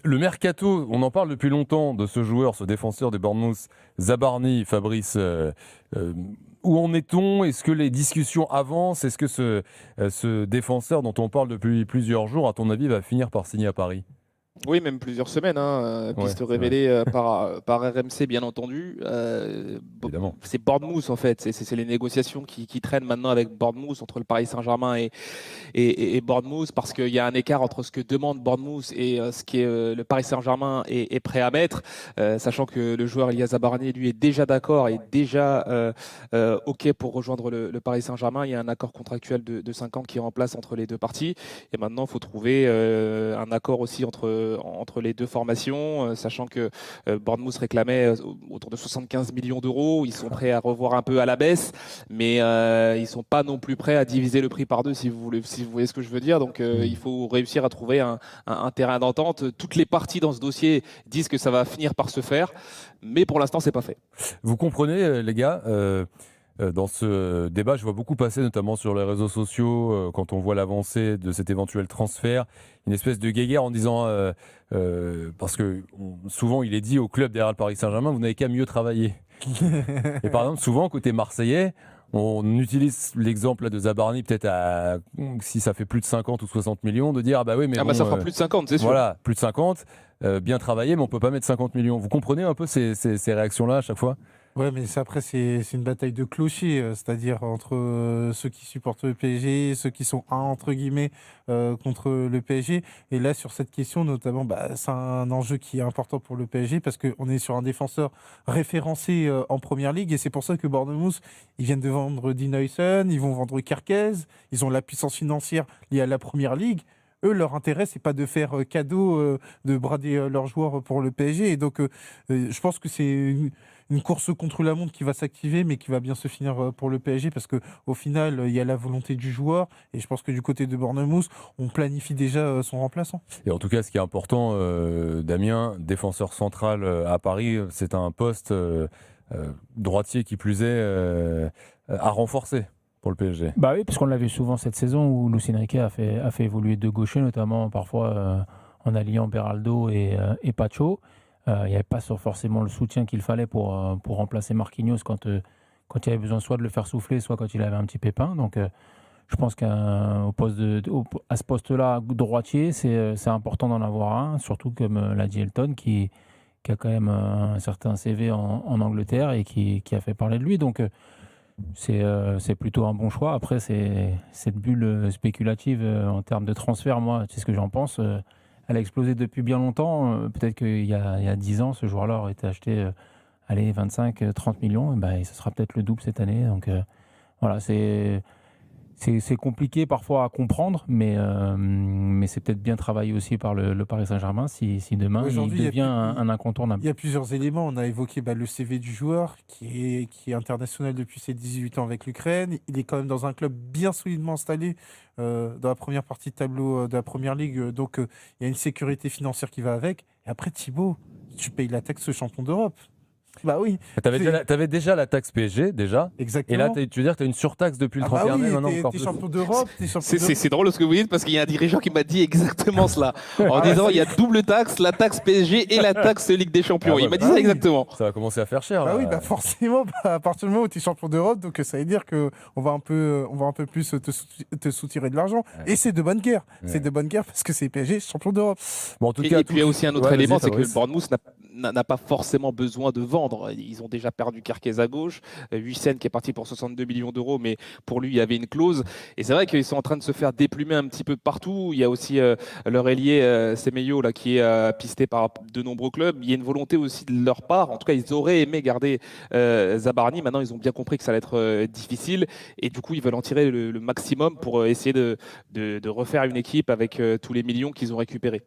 Le mercato, on en parle depuis longtemps de ce joueur, ce défenseur de Bournemouth, Zabarni, Fabrice. Euh, où en est-on? Est-ce que les discussions avancent? Est-ce que ce défenseur dont on parle depuis plusieurs jours, à ton avis, va finir par signer à Paris? Oui, même plusieurs semaines, hein, Ouais, piste c'est vrai, révélée par RMC, bien entendu. évidemment. C'est Bournemouth, en fait. C'est les négociations qui traînent maintenant avec Bournemouth, entre le Paris Saint-Germain et Bournemouth, parce qu'il y a un écart entre ce que demande Bournemouth et ce que le Paris Saint-Germain est prêt à mettre, sachant que le joueur Elias Zabarni, lui, est déjà d'accord et déjà OK pour rejoindre le Paris Saint-Germain. Il y a un accord contractuel de 5 ans qui est en place entre les deux parties. Et maintenant, il faut trouver un accord aussi entre les deux formations, sachant que Bournemouth réclamait autour de 75 millions d'euros. Ils sont prêts à revoir un peu à la baisse, mais ils ne sont pas non plus prêts à diviser le prix par deux, si vous voyez ce que je veux dire. Donc, il faut réussir à trouver un terrain d'entente. Toutes les parties dans ce dossier disent que ça va finir par se faire, mais pour l'instant, c'est pas fait. Vous comprenez, les gars, dans ce débat, je vois beaucoup passer, notamment sur les réseaux sociaux, quand on voit l'avancée de cet éventuel transfert, une espèce de guéguerre en disant, parce que souvent il est dit au club derrière le Paris Saint-Germain, vous n'avez qu'à mieux travailler. Et par exemple, souvent, côté marseillais, on utilise l'exemple là de Zabarni, peut-être si ça fait plus de 50 ou 60 millions, de dire, ah bah oui, mais Ah bah bon, ça fera plus de 50, c'est sûr. voilà, plus de 50, bien travaillé, mais on peut pas mettre 50 millions. Vous comprenez un peu ces réactions-là à chaque fois? Ouais, mais après, c'est une bataille de clochers, c'est-à-dire entre ceux qui supportent le PSG, ceux qui sont entre guillemets contre le PSG. Et là, sur cette question, notamment, bah, c'est un enjeu qui est important pour le PSG parce qu'on est sur un défenseur référencé en première ligue. Et c'est pour ça que Bournemouth, ils viennent de vendre Dean Huijsen, ils vont vendre Kerkez, ils ont la puissance financière liée à la première ligue. Eux, leur intérêt, c'est pas de faire cadeau, de brader leurs joueurs pour le PSG. Et donc, je pense que c'est une course contre la montre qui va s'activer, mais qui va bien se finir pour le PSG, parce que au final, il y a la volonté du joueur. Et je pense que du côté de Bournemouth, on planifie déjà son remplaçant. Et en tout cas, ce qui est important, Damien, défenseur central à Paris, c'est un poste droitier qui plus est à renforcer pour le PSG. Bah oui, parce qu'on l'a vu souvent cette saison où Luis Enrique a fait évoluer deux gauchers, notamment parfois en alliant Beraldo et Pacho. Il n'y avait pas forcément le soutien qu'il fallait pour remplacer Marquinhos quand il y avait besoin soit de le faire souffler, soit quand il avait un petit pépin. Donc je pense qu'à ce poste-là, droitier, c'est important d'en avoir un, surtout comme l'a dit Elton, qui a quand même un certain CV en Angleterre et qui a fait parler de lui. Donc c'est plutôt un bon choix. Après, cette bulle spéculative en termes de transfert, moi, c'est ce que j'en pense. Elle a explosé depuis bien longtemps. Peut-être qu'il y a 10 ans, ce joueur-là aurait été acheté allez, 25, 30 millions. Et ben, ce sera peut-être le double cette année. Donc voilà, c'est compliqué parfois à comprendre, mais c'est peut-être bien travaillé aussi par le Paris Saint-Germain si demain il Aujourd'hui, devient un incontournable. il y a plusieurs éléments. On a évoqué le CV du joueur, qui est international depuis ses 18 ans avec l'Ukraine. Il est quand même dans un club bien solidement installé dans la première partie de tableau de la Première Ligue. Donc, il y a une sécurité financière qui va avec. Et après, Thibaut, tu payes la taxe champion d'Europe. Bah oui, T'avais déjà la taxe PSG, déjà. Et là, exactement. tu veux dire que tu as une surtaxe depuis le Ah bah 31 mai, oui, maintenant encore t'es plus. champion d'Europe, t'es champion C'est d'Europe. c'est drôle ce que vous dites parce qu'il y a un dirigeant qui m'a dit exactement cela. En Ah, disant ça il y a double taxe, la taxe PSG et la taxe Ligue des Champions. Ah ouais, Il m'a dit bah ça oui. exactement. Ça va commencer à faire cher, Bah là. oui, bah forcément, à partir du moment où tu es champion d'Europe, donc ça veut dire qu'on va on va un peu plus te soutirer de l'argent. Ouais. Et c'est de bonne guerre. Ouais. C'est de bonne guerre parce que c'est PSG champion d'Europe. Bon, en tout Et, cas, et puis il y a aussi un autre Ouais, élément, vas-y, c'est que Fabrice. Bournemouth n'a pas forcément besoin de vendre. Ils ont déjà perdu Kerkez à gauche, Huijsen qui est parti pour 62 millions d'euros, mais pour lui il y avait une clause. Et c'est vrai qu'ils sont en train de se faire déplumer un petit peu partout. Il y a aussi leur ailier Semedo là qui est pisté par de nombreux clubs. Il y a une volonté aussi de leur part. En tout cas, ils auraient aimé garder Zabarni. Maintenant, ils ont bien compris que ça allait être difficile et du coup, ils veulent en tirer le maximum pour essayer de refaire une équipe avec tous les millions qu'ils ont récupérés.